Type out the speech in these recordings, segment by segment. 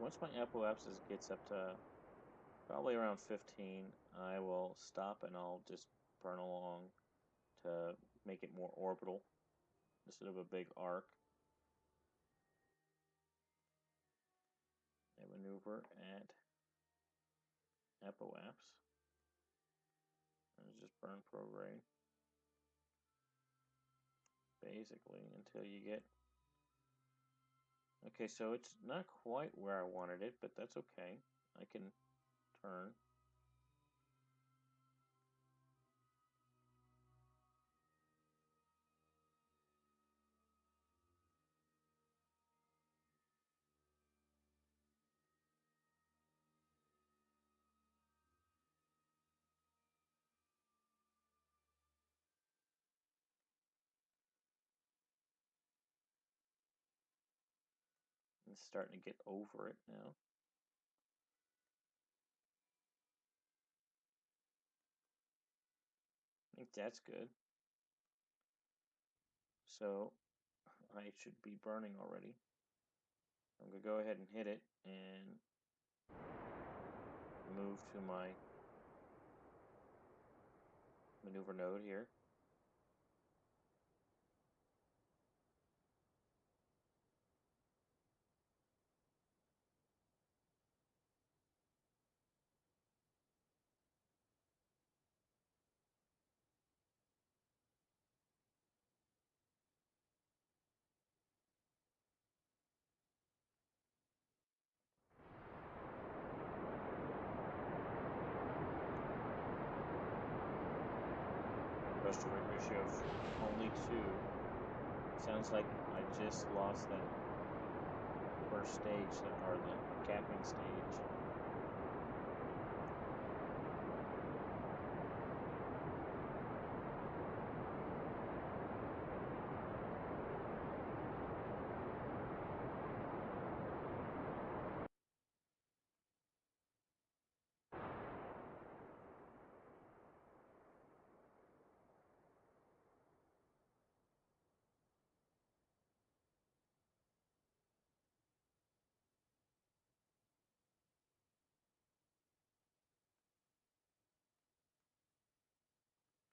once my apoapsis gets up to probably around 15, I will stop and I'll just burn along to make it more orbital instead of a big arc. I maneuver at apoaps. And just burn prograde. Basically, until you get... Okay, so it's not quite where I wanted it, but that's okay. I can turn. It's starting to get over it now. I think that's good. So I should be burning already. I'm going to go ahead and hit it and move to my maneuver node here. Thrust to weight ratio of only 2. Sounds like I just lost that first stage, or the capping stage.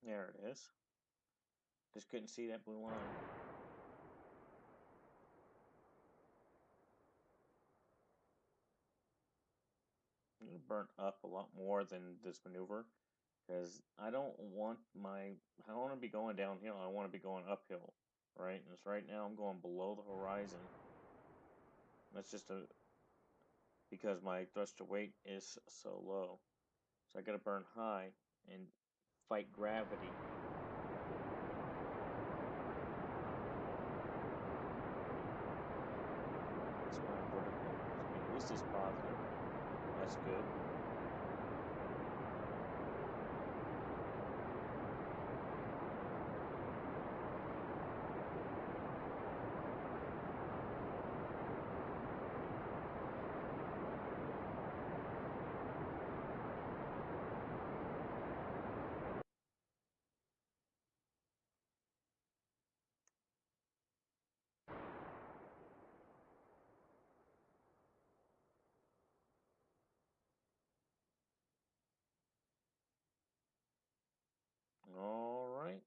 There it is. Just couldn't see that blue line. I'm going to burn up a lot more than this maneuver because I don't want I don't want to be going downhill. I want to be going uphill, right? And it's right now I'm going below the horizon. That's just because my thrust to weight is so low. So I got to burn high and fight gravity. That's my vertical speed. At least it's positive. That's good. All right.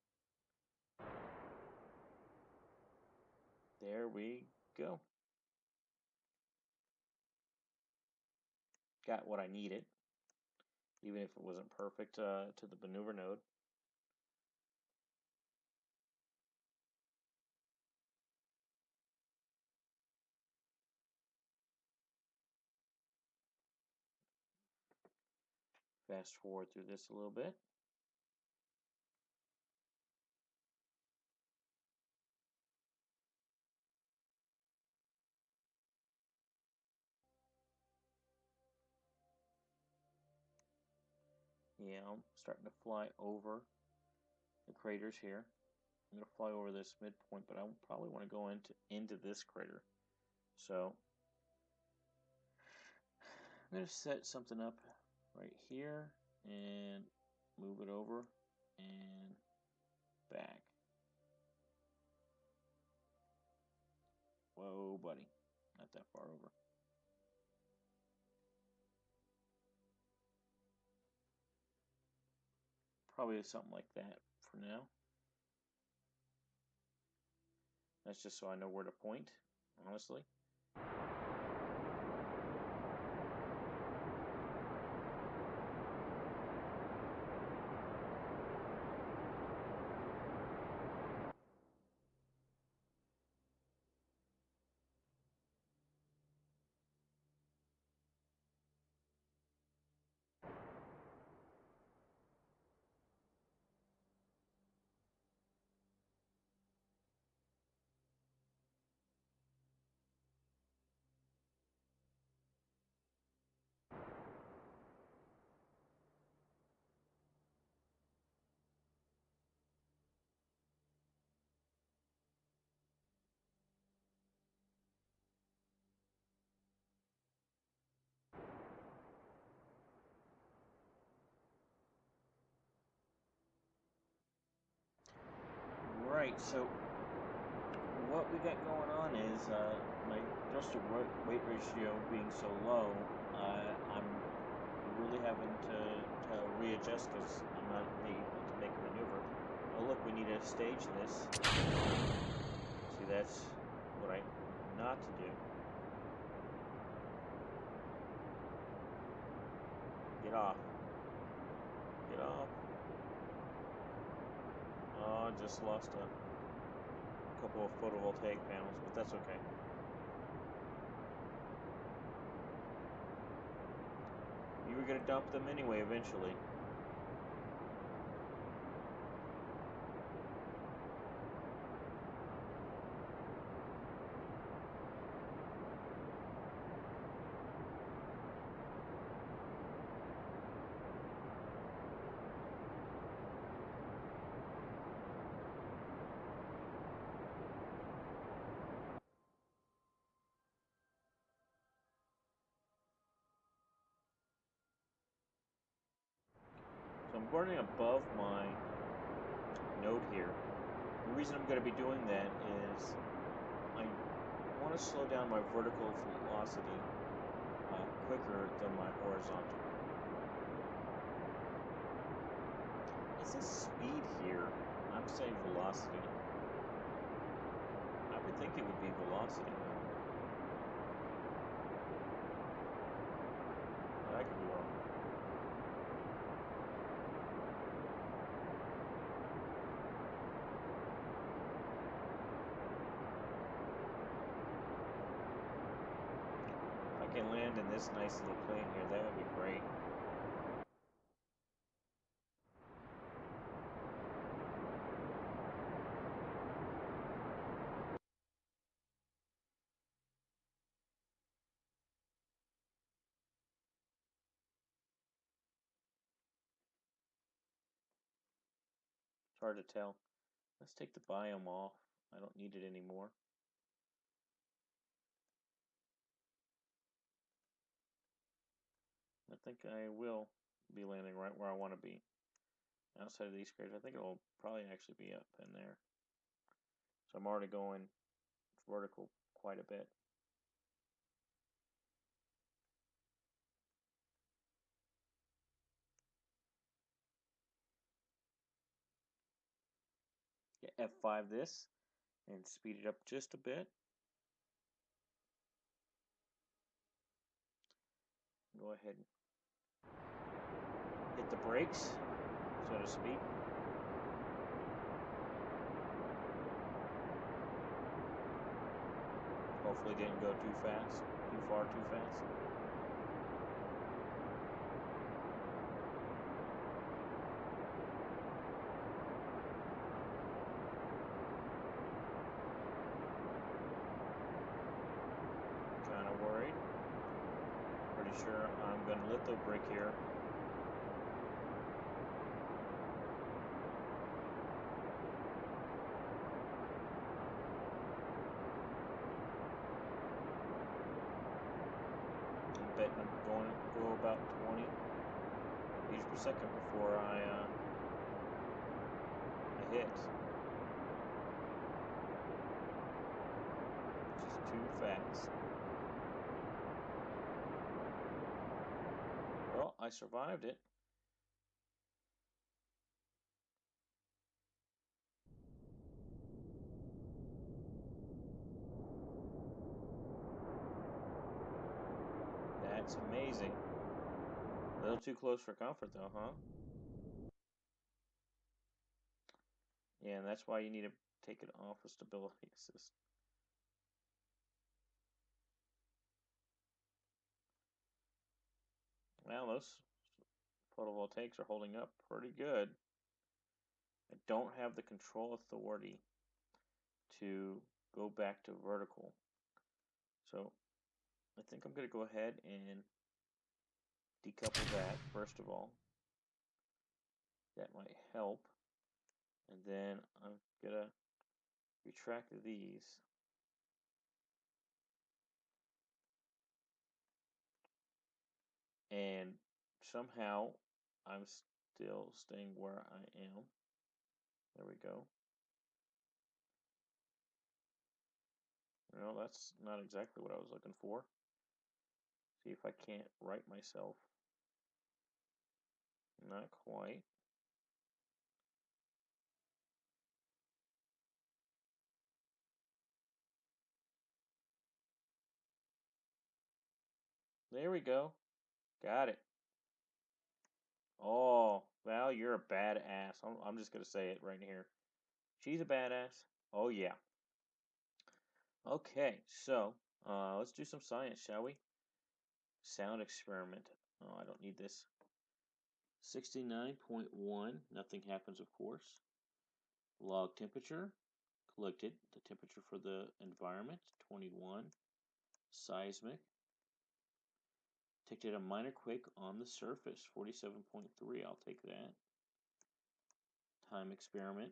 There we go. Got what I needed, even if it wasn't perfect to the maneuver node. Fast forward through this a little bit. Yeah, I'm starting to fly over the craters here. I'm going to fly over this midpoint, but I probably want to go into this crater. So I'm going to set something up right here and move it over and back. Whoa, buddy. Not that far over. Probably something like that for now. That's just so I know where to point, honestly. Right, so what we got going on is my thrust to weight ratio being so low, I'm really having to readjust because I'm not able to make a maneuver. Oh, look, we need to stage this. See, that's what I want not to do. Get off. Get off. Oh, I just lost a couple of photovoltaic panels, but that's okay. You were going to dump them anyway eventually. So I'm burning above my node here. The reason I'm going to be doing that is I want to slow down my vertical velocity quicker than my horizontal. It says speed here. I'm saying velocity. I would think it would be velocity though, but I could be wrong. If I can land in this nice little plane here, that would be great. It's hard to tell. Let's take the biome off. I don't need it anymore. I think I will be landing right where I want to be. Outside of these craters, I think it'll probably actually be up in there. So I'm already going vertical quite a bit. Yeah, F5 this and speed it up just a bit. Go ahead and hit the brakes, so to speak. Hopefully didn't go too fast, too far too fast. Kind of worried. Pretty sure I'm going to litho brake here. I'm betting I'm going to go about 20 meters per second before I hit. Just too fast. Well, I survived it. That's amazing. A little too close for comfort though, huh? Yeah, and that's why you need to take it off with stability assist. Well, those photovoltaics are holding up pretty good. I don't have the control authority to go back to vertical. So I think I'm going to go ahead and decouple that first of all. That might help. And then I'm going to retract these. And somehow I'm still staying where I am. There we go. No, that's not exactly what I was looking for. See if I can't right myself. Not quite. There we go. Got it. Oh, Val, you're a badass. I'm just going to say it right here. She's a badass. Oh, yeah. Okay, so let's do some science, shall we? Sound experiment. Oh, I don't need this. 69.1. Nothing happens, of course. Log temperature. Collected the temperature for the environment. 21. Seismic. Detected a minor quake on the surface. 47.3. I'll take that. Time experiment.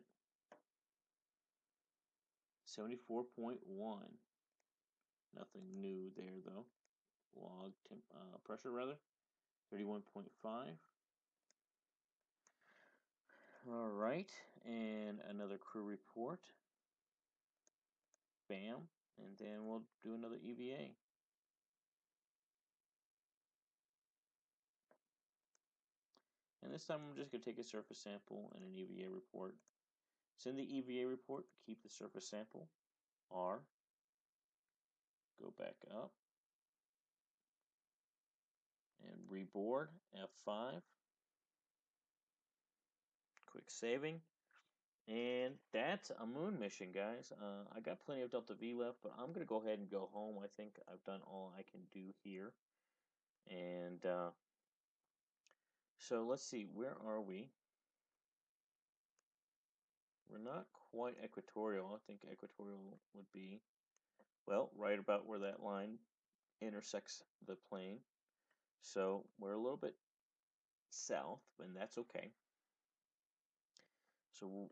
74.1. Nothing new there though. Log pressure rather. 31.5. All right, and another crew report. Bam, and then we'll do another EVA. And this time I'm just going to take a surface sample and an EVA report. Send the EVA report, keep the surface sample. R. Go back up. And reboard, F5. Quick saving. And that's a moon mission, guys. I got plenty of Delta V left, but I'm going to go ahead and go home. I think I've done all I can do here. And so let's see, where are we? We're not quite equatorial. I think equatorial would be, well, right about where that line intersects the plane. So we're a little bit south, and that's okay. So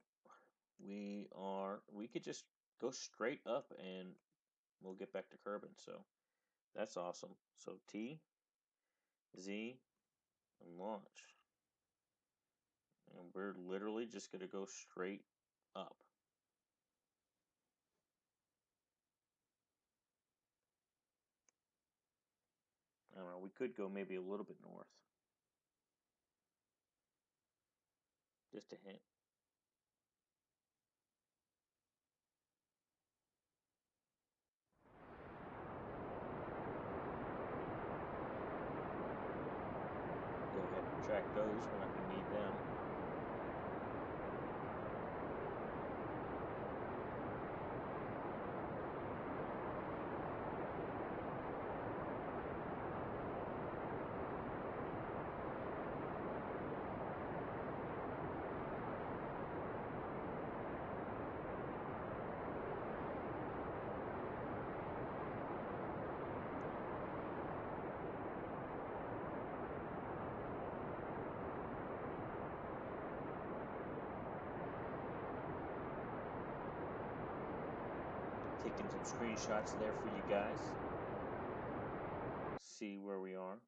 we could just go straight up and we'll get back to Kerbal. So that's awesome. So T, Z, and launch. And we're literally just going to go straight up. I don't know, we could go maybe a little bit north. Just a hint. Go ahead and retract those. We're not going to need them. Taking some screenshots there for you guys. See where we are.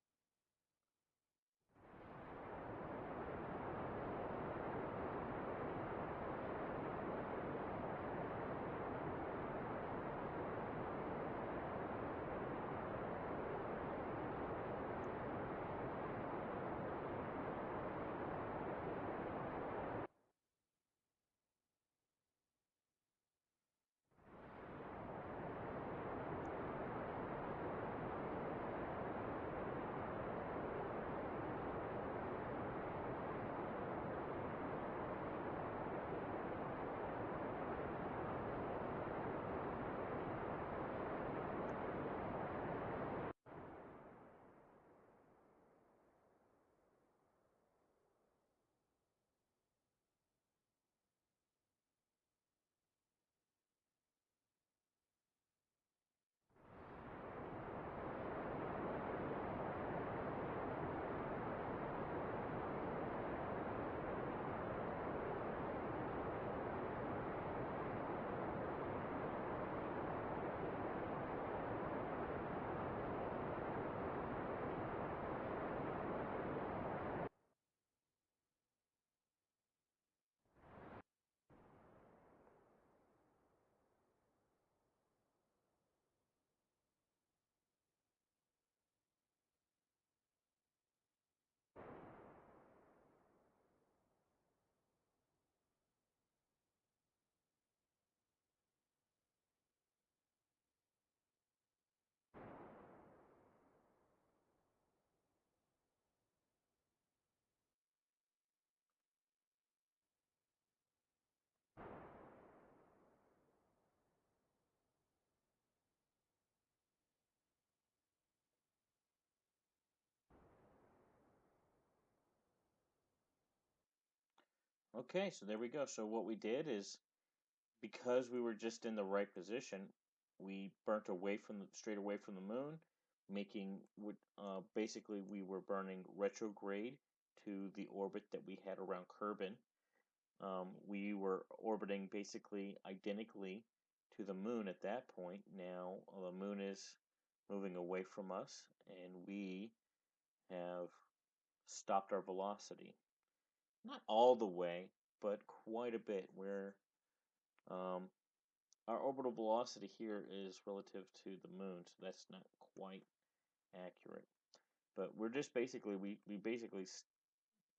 Okay, so there we go. So what we did is, because we were just in the right position, we burnt away from straight away from the moon, making basically we were burning retrograde to the orbit that we had around Kerbin. We were orbiting basically identically to the moon at that point. Now the moon is moving away from us, and we have stopped our velocity. Not all the way, but quite a bit. Um, our orbital velocity here is relative to the moon, so that's not quite accurate. But we're just basically, we basically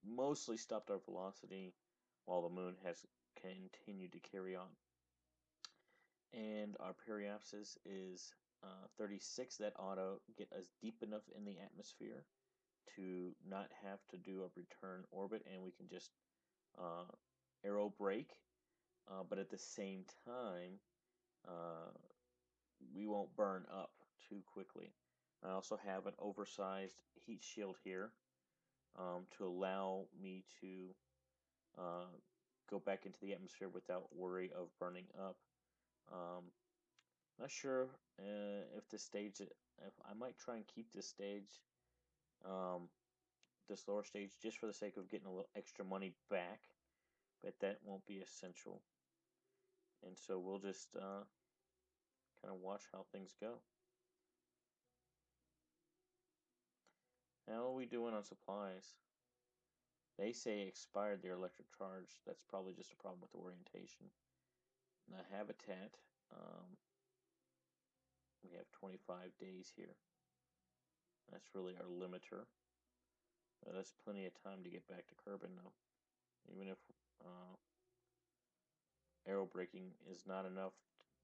mostly stopped our velocity while the moon has continued to carry on. And our periapsis is 36. That ought to get us deep enough in the atmosphere to not have to do a return orbit, and we can just aero brake. But at the same time, uh, we won't burn up too quickly. I also have an oversized heat shield here to allow me to go back into the atmosphere without worry of burning up. Not sure if this stage, if I might try and keep this stage, this lower stage, just for the sake of getting a little extra money back, but that won't be essential. And so we'll just kind of watch how things go. How are we doing on supplies? They say expired their electric charge. That's probably just a problem with the orientation. Now habitat, we have 25 days here. That's really our limiter. That's plenty of time to get back to Kerbin though. Even if aero braking is not enough,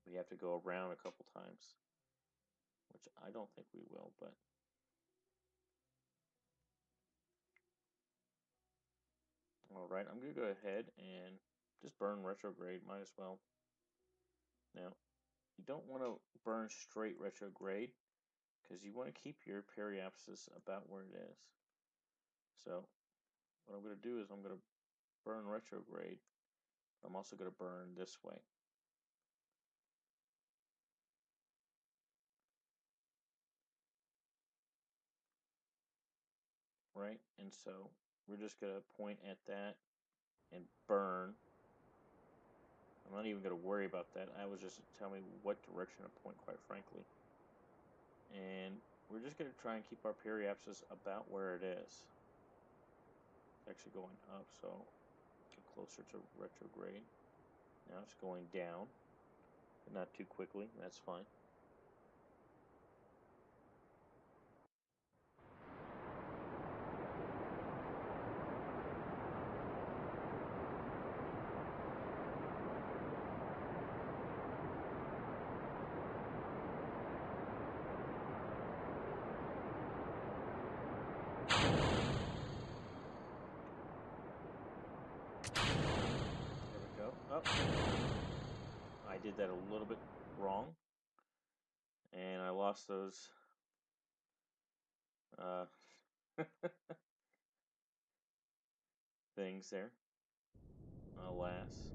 we have to go around a couple times, which I don't think we will, but all right, I'm gonna go ahead and just burn retrograde, might as well. Now, you don't want to burn straight retrograde because you want to keep your periapsis about where it is. So what I'm going to do is I'm going to burn retrograde. I'm also going to burn this way. Right? And so we're just going to point at that and burn. I'm not even going to worry about that. I was just telling me what direction to point, quite frankly. And we're just going to try and keep our periapsis about where it is. It's actually going up, so get closer to retrograde. Now it's going down, but not too quickly. That's fine. There we go. Oh, I did that a little bit wrong, and I lost those things there. Alas,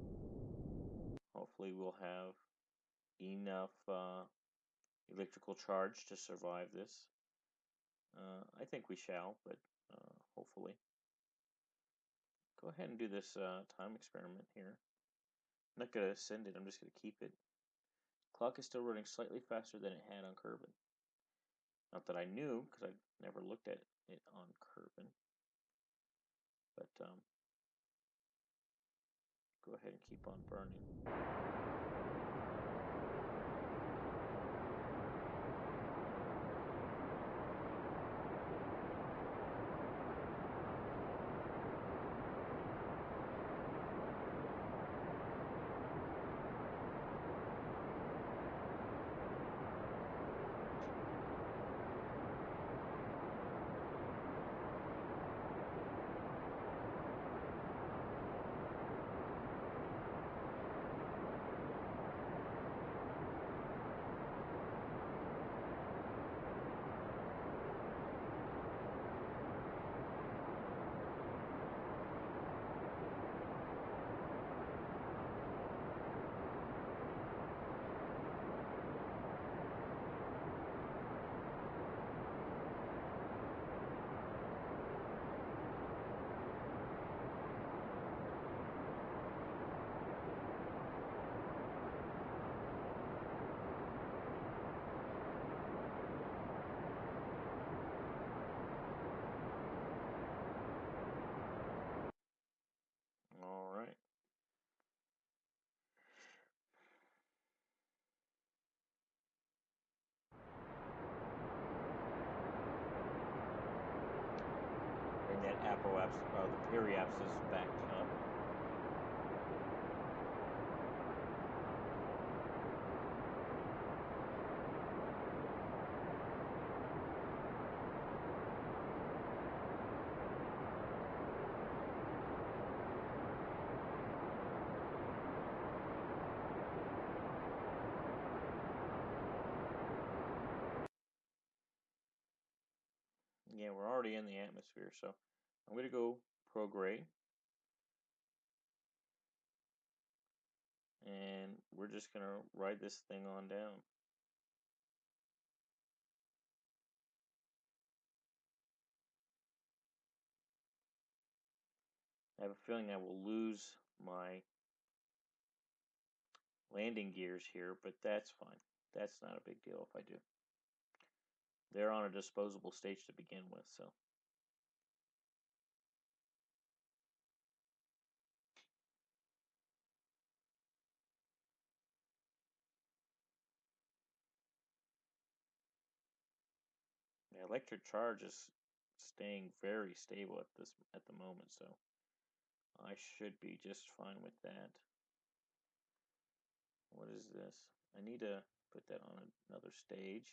hopefully we'll have enough electrical charge to survive this. I think we shall, but hopefully. Go ahead and do this time experiment here. I'm not going to send it, I'm just going to keep it. Clock is still running slightly faster than it had on Kerbin. Not that I knew, because I never looked at it on Kerbin. But go ahead and keep on burning. the periapsis is backed up. Yeah, we're already in the atmosphere, so I'm going to go prograde. And we're just going to ride this thing on down. I have a feeling I will lose my landing gears here, but that's fine. That's not a big deal if I do. They're on a disposable stage to begin with, so. The electric charge is staying very stable at the moment, so I should be just fine with that. What is this? I need to put that on another stage.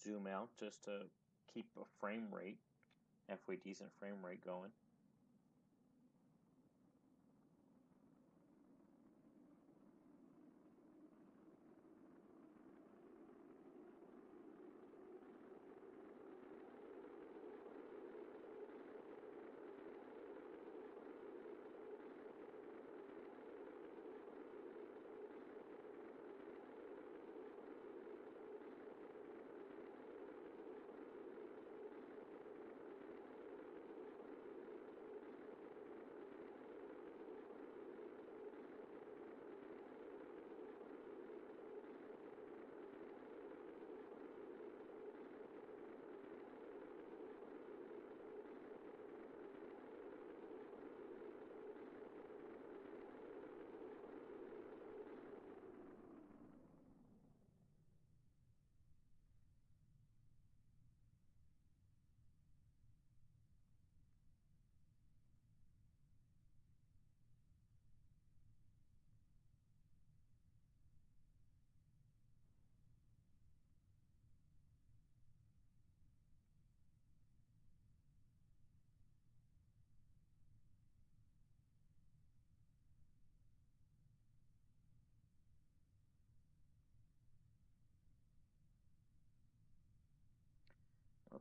Zoom out just to keep a frame rate, halfway decent frame rate going.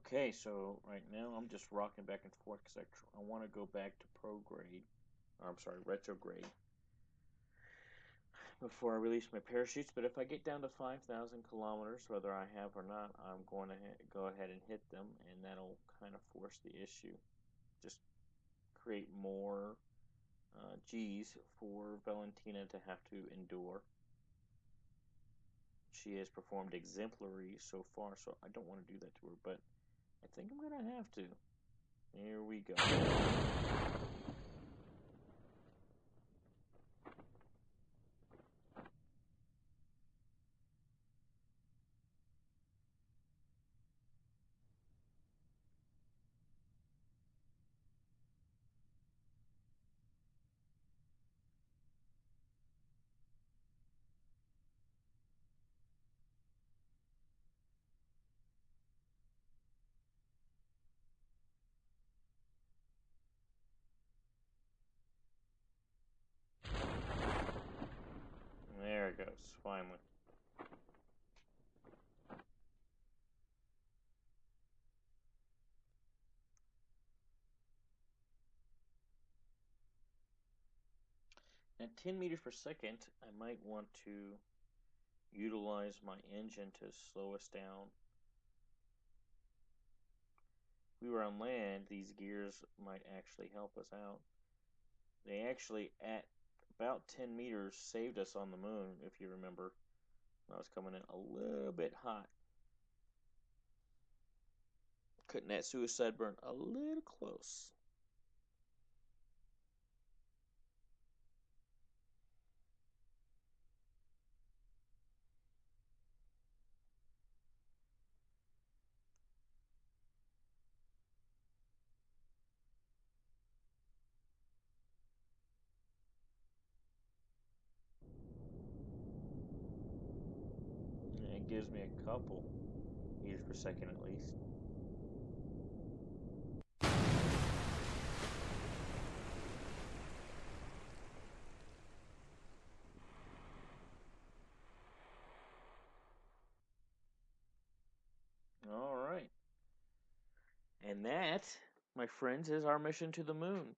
Okay, so right now I'm just rocking back and forth because I want to go back to prograde, or I'm sorry, retrograde, before I release my parachutes. But if I get down to 5,000 kilometers, whether I have or not, I'm going to go ahead and hit them, and that'll kind of force the issue. Just create more G's for Valentina to have to endure. She has performed exemplary so far, so I don't want to do that to her, but I think I'm going to have to. Here we go. There it goes, finally. At 10 meters per second, I might want to utilize my engine to slow us down. If we were on land, these gears might actually help us out. They actually, at about 10 meters, saved us on the moon, if you remember. I was coming in a little bit hot. Cutting that suicide burn a little close. And it gives me a couple meters per second at least. All right. And that, my friends, is our mission to the moon.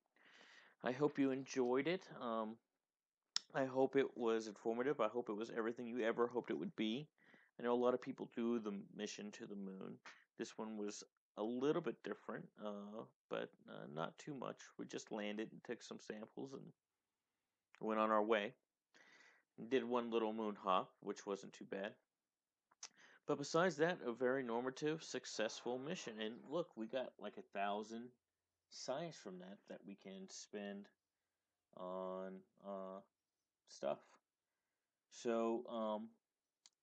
I hope you enjoyed it. I hope it was informative. I hope it was everything you ever hoped it would be. I know a lot of people do the mission to the moon. This one was a little bit different, but not too much. We just landed and took some samples and went on our way. Did one little moon hop, which wasn't too bad. But besides that, a very normative, successful mission. And look, we got like 1,000 science from that we can spend on stuff. So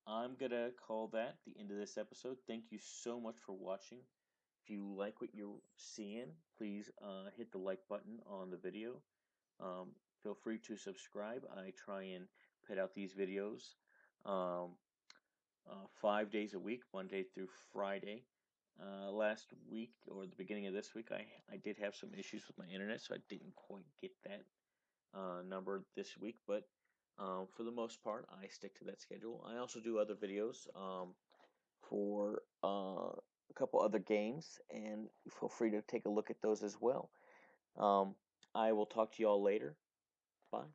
I'm gonna call that the end of this episode. Thank you so much for watching. If you like what you're seeing, please hit the like button on the video. Feel free to subscribe. I try and put out these videos 5 days a week, Monday through Friday. Last week or the beginning of this week, I did have some issues with my internet, so I didn't quite get that number this week. But for the most part, I stick to that schedule. I also do other videos for a couple other games, and feel free to take a look at those as well. I will talk to you all later. Bye.